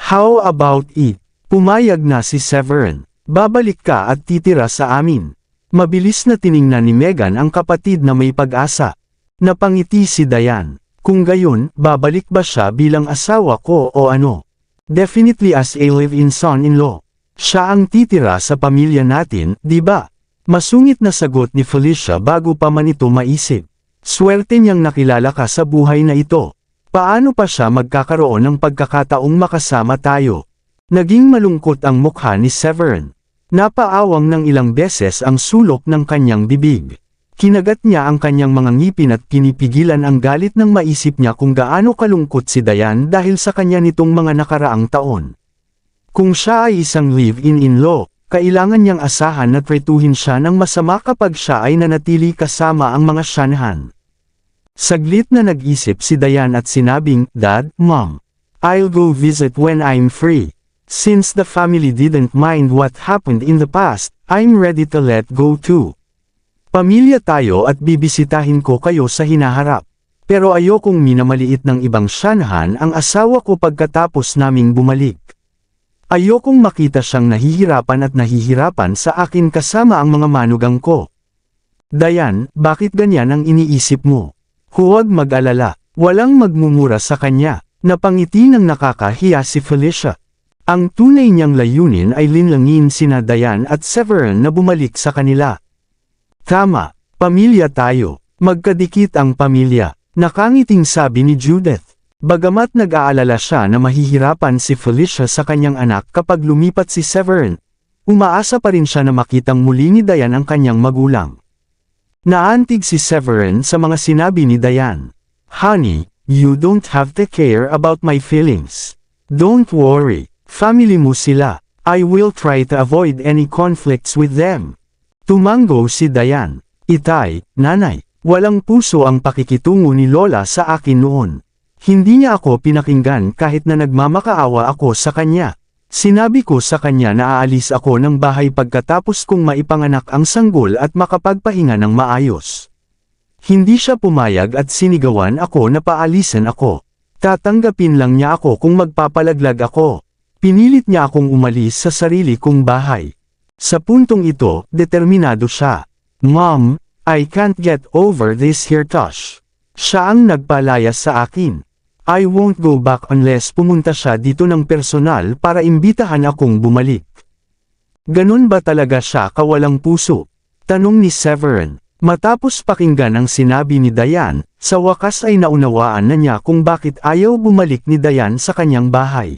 How about it? Pumayag na si Severin. Babalik ka at titira sa amin. Mabilis na tiningnan ni Meghan ang kapatid na may pag-asa. Napangiti si Diane. Kung gayon, babalik ba siya bilang asawa ko o ano? Definitely as a live-in son-in-law. Siya ang titira sa pamilya natin, di ba? Masungit na sagot ni Felicia bago pa man ito maisip. Swerte niyang nakilala ka sa buhay na ito. Paano pa siya magkakaroon ng pagkakataong makasama tayo? Naging malungkot ang mukha ni Severin. Napaawang ng ilang beses ang sulok ng kanyang bibig. Kinagat niya ang kanyang mga ngipin at pinipigilan ang galit nang maisip niya kung gaano kalungkot si Diane dahil sa kanya nitong mga nakaraang taon. Kung siya ay isang live-in-in-law, kailangan niyang asahan na tretuhin siya ng masama kapag siya ay nanatili kasama ang mga Shanahan. Saglit na nag-isip si Diane at sinabing, Dad, Mom, I'll go visit when I'm free. Since the family didn't mind what happened in the past, I'm ready to let go too. Pamilya tayo at bibisitahin ko kayo sa hinaharap. Pero ayokong minamaliit ng ibang Shanahan ang asawa ko pagkatapos naming bumalik. Ayokong makita siyang nahihirapan sa akin kasama ang mga manugang ko. Diane, bakit ganyan ang iniisip mo? Huwag mag-alala, walang magmumura sa kanya. Napangiti ng nakakahiya si Felicia. Ang tunay niyang layunin ay linlangin sina Diane at Severin na bumalik sa kanila. Tama, pamilya tayo, magkadikit ang pamilya, nakangiting sabi ni Judith. Bagamat nag-aalala siya na mahihirapan si Felicia sa kanyang anak kapag lumipat si Severin, umaasa pa rin siya na makitang muli ni Diane ang kanyang magulang. Naantig si Severin sa mga sinabi ni Diane. Honey, you don't have to care about my feelings. Don't worry, family mo sila. I will try to avoid any conflicts with them. Tumango si Diane. Itay, nanay, walang puso ang pakikitungo ni Lola sa akin noon. Hindi niya ako pinakinggan kahit na nagmamakaawa ako sa kanya. Sinabi ko sa kanya na aalis ako ng bahay pagkatapos kong maipanganak ang sanggol at makapagpahinga ng maayos. Hindi siya pumayag at sinigawan ako na paalisan ako. Tatanggapin lang niya ako kung magpapalaglag ako. Pinilit niya akong umalis sa sarili kong bahay. Sa puntong ito, determinado siya. Mom, I can't get over this here Tosh. Siya ang nagpalayas sa akin. I won't go back unless pumunta siya dito ng personal para imbitahan akong bumalik. Ganun ba talaga siya kawalang puso? Tanong ni Severin. Matapos pakinggan ang sinabi ni Diane, sa wakas ay naunawaan na niya kung bakit ayaw bumalik ni Diane sa kanyang bahay.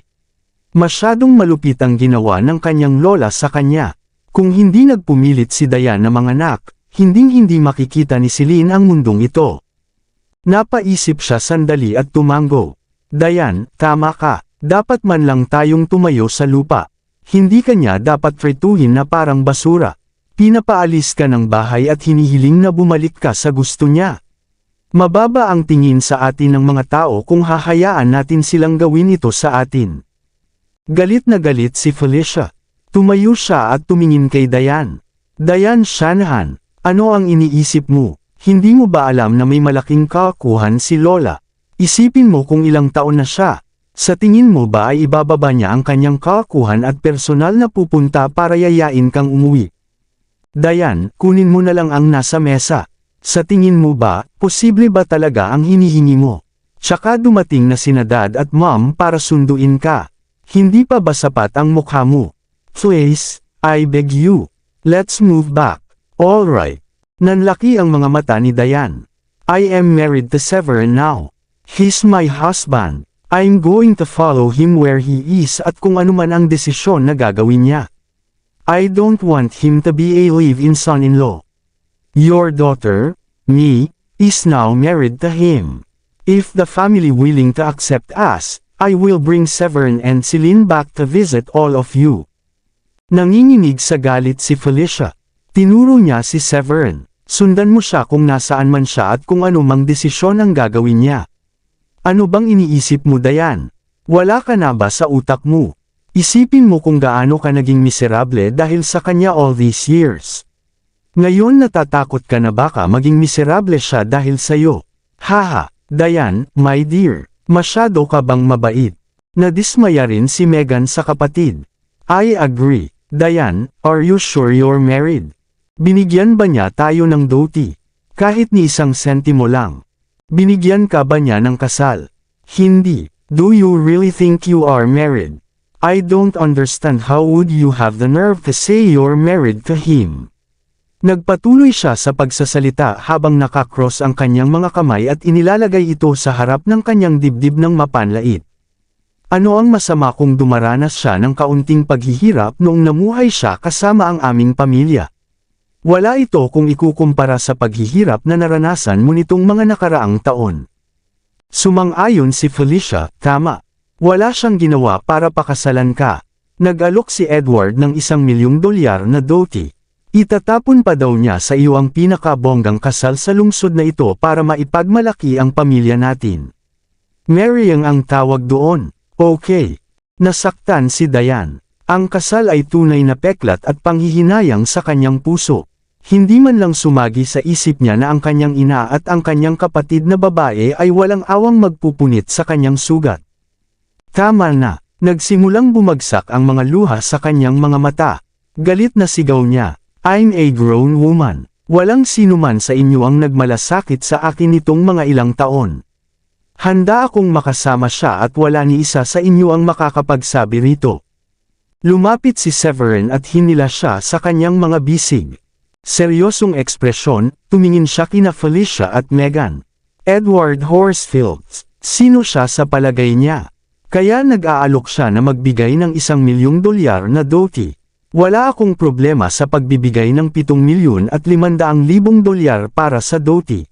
Masyadong malupit ang ginawa ng kanyang lola sa kanya. Kung hindi nagpumilit si Diane na manganak, hinding-hindi makikita ni Celine ang mundong ito. Napaisip siya sandali at tumango. Diane, tama ka, dapat man lang tayong tumayo sa lupa. Hindi kanya dapat tretuhin na parang basura. Pinapaalis ka ng bahay at hinihiling na bumalik ka sa gusto niya. Mababa ang tingin sa atin ng mga tao kung hahayaan natin silang gawin ito sa atin. Galit na galit si Felicia. Tumayo siya at tumingin kay Diane. Diane Shanahan, ano ang iniisip mo? Hindi mo ba alam na may malaking kakuhan si Lola? Isipin mo kung ilang taon na siya. Sa tingin mo ba ay ibababa niya ang kanyang kakuhan at personal na pupunta para yayain kang umuwi? Dayan, kunin mo na lang ang nasa mesa. Sa tingin mo ba, posible ba talaga ang hinihingi mo? Tsaka dumating na sina Dad at Mom para sunduin ka. Hindi pa ba sapat ang mukha mo? Please, I beg you. Let's move back. Alright. Nanlaki ang mga mata ni Dayan. I am married to Severin now. He's my husband. I'm going to follow him where he is at kung ano man ang desisyon na gagawin niya. I don't want him to be a live-in son-in-law. Your daughter, me, is now married to him. If the family willing to accept us, I will bring Severin and Celine back to visit all of you. Nanginginig sa galit si Felicia. Tinuro niya si Severin. Sundan mo siya kung nasaan man siya at kung ano mang desisyon ang gagawin niya. Ano bang iniisip mo, Dayan? Wala ka na ba sa utak mo? Isipin mo kung gaano ka naging miserable dahil sa kanya all these years. Ngayon natatakot ka na baka maging miserable siya dahil sa'yo. Haha, Dayan, my dear, masyado ka bang mabait? Nadismaya rin si Megan sa kapatid. I agree. Dayan, are you sure you're married? Binigyan ba niya tayo ng dote? Kahit ni isang sentimo lang. Binigyan ka ba niya ng kasal? Hindi. Do you really think you are married? I don't understand how would you have the nerve to say you're married to him. Nagpatuloy siya sa pagsasalita habang nakakross ang kanyang mga kamay at inilalagay ito sa harap ng kanyang dibdib ng mapanlait. Ano ang masama kung dumaranas siya ng kaunting paghihirap noong namuhay siya kasama ang aming pamilya? Wala ito kung ikukumpara sa paghihirap na naranasan mo nitong mga nakaraang taon. Sumang-ayon si Felicia, tama. Wala siyang ginawa para pakasalan ka. Nag-alok si Edward ng $1,000,000 na dote. Itatapon pa daw niya sa iyo ang pinakabonggang kasal sa lungsod na ito para maipagmalaki ang pamilya natin. Marrying ang tawag doon. Okay. Nasaktan si Dayan. Ang kasal ay tunay na peklat at panghihinayang sa kanyang puso. Hindi man lang sumagi sa isip niya na ang kanyang ina at ang kanyang kapatid na babae ay walang awang magpupunit sa kanyang sugat. Tama na, nagsimulang bumagsak ang mga luha sa kanyang mga mata. Galit na sigaw niya, I'm a grown woman. Walang sinuman sa inyo ang nagmalasakit sa akin nitong mga ilang taon. Handa akong makasama siya at wala ni isa sa inyo ang makakapagsabi rito. Lumapit si Severin at hinila siya sa kanyang mga bisig. Seryosong ekspresyon, tumingin siya kina Felicia at Megan. Edward Horsfield, sino siya sa palagay niya? Kaya nag-aalok siya na magbigay ng $1,000,000 na dote. Wala akong problema sa pagbibigay ng $7,500,000 para sa dote.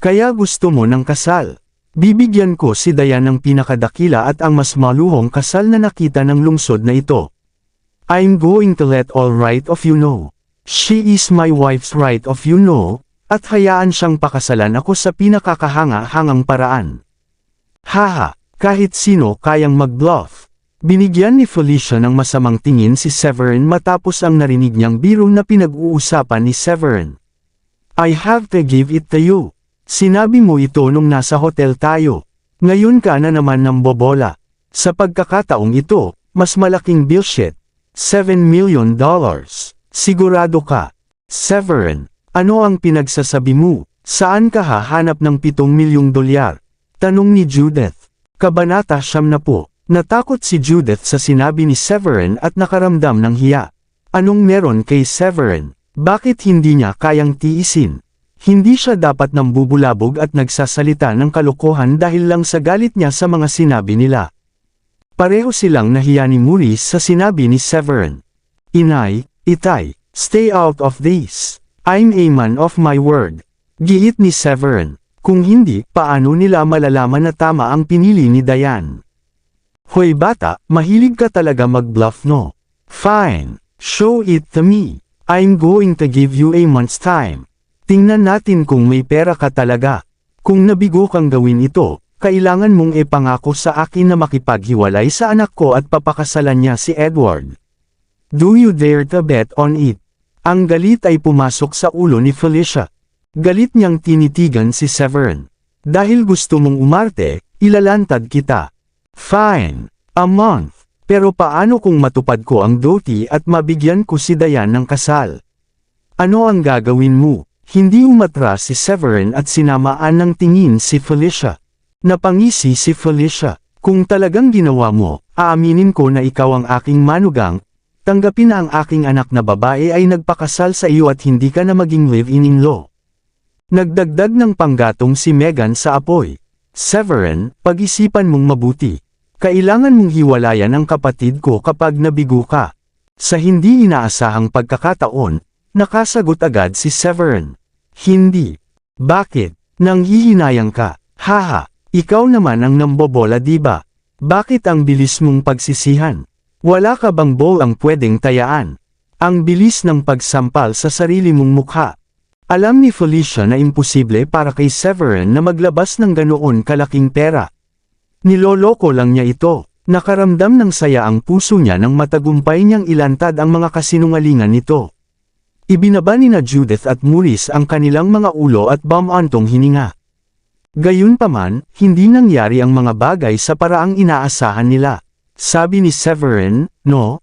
Kaya gusto mo ng kasal. Bibigyan ko si Dayan ng pinakadakila at ang mas maluhong kasal na nakita ng lungsod na ito. I'm going to let all right of you know. She is my wife's right of you know, at hayaan siyang pakasalan ako sa pinakakahanga-hangang paraan. Haha, kahit sino kayang mag-bluff. Binigyan ni Felicia ng masamang tingin si Severin matapos ang narinig niyang biro na pinag-uusapan ni Severin. I have to give it to you. Sinabi mo ito nung nasa hotel tayo. Ngayon ka na naman ng bobola. Sa pagkakataong ito, mas malaking bullshit. $7,000,000. Sigurado ka. Severin, ano ang pinagsasabi mo? Saan ka hahanap ng $7,000,000? Tanong ni Judith. Kabanata 10. Natakot si Judith sa sinabi ni Severin at nakaramdam ng hiya. Anong meron kay Severin? Bakit hindi niya kayang tiisin? Hindi siya dapat nambubulabog at nagsasalita ng kalokohan dahil lang sa galit niya sa mga sinabi nila. Pareho silang nahiya ni Maurice sa sinabi ni Severin. Inay, Itay, stay out of this. I'm a man of my word. Giit ni Severin. Kung hindi, paano nila malalaman na tama ang pinili ni Dayan? Hoy bata, mahilig ka talaga mag-bluff no? Fine. Show it to me. I'm going to give you a month's time. Tingnan natin kung may pera ka talaga. Kung nabigo kang gawin ito, kailangan mong ipangako sa akin na makipaghiwalay sa anak ko at papakasalan niya si Edward. Do you dare to bet on it? Ang galit ay pumasok sa ulo ni Felicia. Galit niyang tinitigan si Severin. Dahil gusto mong umarte, ilalantad kita. Fine. A month. Pero paano kung matupad ko ang duty at mabigyan ko si Diane ng kasal? Ano ang gagawin mo? Hindi umatras si Severin at sinamaan ng tingin si Felicia. Napangisi si Felicia. Kung talagang ginawa mo, aaminin ko na ikaw ang aking manugang, tanggapin na ang aking anak na babae ay nagpakasal sa iyo at hindi ka na maging live-in-in-law. Nagdagdag ng panggatong si Megan sa apoy. Severin, pag-isipan mong mabuti. Kailangan mong hiwalayan ang kapatid ko kapag nabigo ka. Sa hindi inaasahang pagkakataon, nakasagot agad si Severin. Hindi. Bakit? Nanghihinayang ka. Haha, ikaw naman ang nambobola diba? Bakit ang bilis mong pagsisihan? Wala ka bang ball ang pwedeng tayaan? Ang bilis ng pagsampal sa sarili mong mukha. Alam ni Felicia na imposible para kay Severin na maglabas ng ganoon kalaking pera. Niloloko lang niya ito. Nakaramdam ng saya ang puso niya nang matagumpay niyang ilantad ang mga kasinungalingan nito. Ibinaba ni na Judith at Maurice ang kanilang mga ulo at bumantong hininga. Gayunpaman, hindi nangyari ang mga bagay sa paraang inaasahan nila. Sabi ni Severin, no.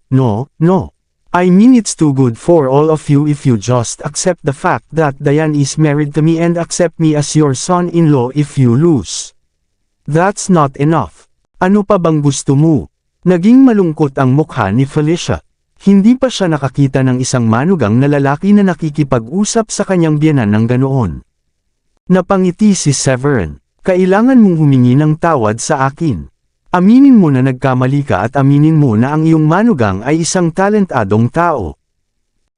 I mean it's too good for all of you if you just accept the fact that Diane is married to me and accept me as your son-in-law if you lose. That's not enough. Ano pa bang gusto mo? Naging malungkot ang mukha ni Felicia. Hindi pa siya nakakita ng isang manugang na lalaki na nakikipag-usap sa kanyang biyenan ng ganoon. Napangiti si Severin. Kailangan mong humingi ng tawad sa akin. Aminin mo na nagkamali ka at aminin mo na ang iyong manugang ay isang talentadong tao.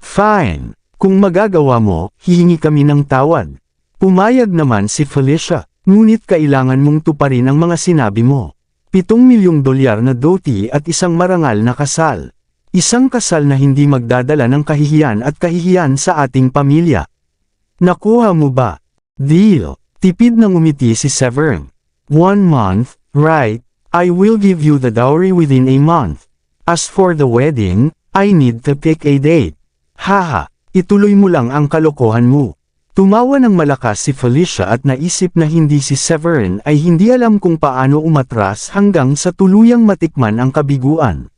Fine. Kung magagawa mo, hihingi kami ng tawad. Pumayag naman si Felicia. Ngunit kailangan mong tuparin ang mga sinabi mo. 7 milyong dolyar na duty at isang marangal na kasal. Isang kasal na hindi magdadala ng kahihiyan at kahihiyan sa ating pamilya. Nakuha mo ba? Deal. Tipid na ngumiti si Severin. 1 month, right? I will give you the dowry within a month. As for the wedding, I need to pick a date. Haha, ituloy mo lang ang kalokohan mo. Tumawa ng malakas si Felicia at naisip na hindi si Severin ay hindi alam kung paano umatras hanggang sa tuluyang matikman ang kabiguan.